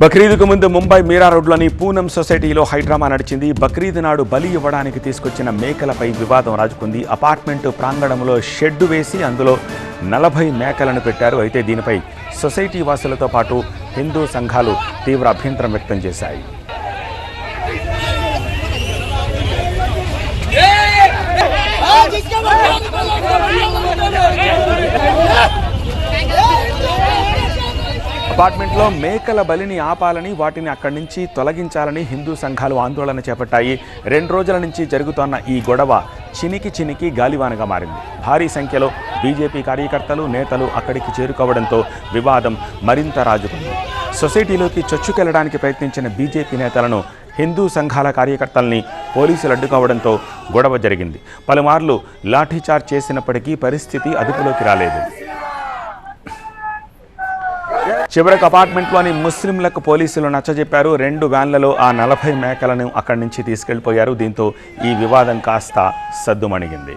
బక్రీద్కు ముందు ముంబై మీరా రోడ్లోని పూనం సొసైటీలో హైడ్రామా నడిచింది. బక్రీద్ నాడు బలి ఇవ్వడానికి తీసుకొచ్చిన మేకలపై వివాదం రాజుకుంది. అపార్ట్మెంట్ ప్రాంగణంలో షెడ్డు వేసి అందులో 40 మేకలను పెట్టారు. అయితే దీనిపై సొసైటీ వాసులతో పాటు హిందూ సంఘాలు తీవ్ర అభ్యంతరం వ్యక్తం చేశాయి. అపార్ట్మెంట్లో మేకల బలిని ఆపాలని, వాటిని అక్కడి నుంచి తొలగించాలని హిందూ సంఘాలు ఆందోళన చేపట్టాయి. 2 రోజుల నుంచి జరుగుతున్న ఈ గొడవ చినికి గాలివానగా మారింది. భారీ సంఖ్యలో బీజేపీ కార్యకర్తలు, నేతలు అక్కడికి చేరుకోవడంతో వివాదం మరింత రాజుకుంది. సొసైటీలోకి చొచ్చుకెళ్లడానికి ప్రయత్నించిన బీజేపీ నేతలను, హిందూ సంఘాల కార్యకర్తల్ని పోలీసులు అడ్డుకోవడంతో గొడవ జరిగింది. పలుమార్లు లాఠీచార్జ్ చేసినప్పటికీ పరిస్థితి అదుపులోకి రాలేదు. చివరకు అపార్ట్మెంట్లోని ముస్లింలకు పోలీసులు నచ్చజెప్పారు. 2 వ్యాన్లలో ఆ 40 మేకలను అక్కడి నుంచి తీసుకెళ్లిపోయారు. దీంతో ఈ వివాదం కాస్త సద్దుమణిగింది.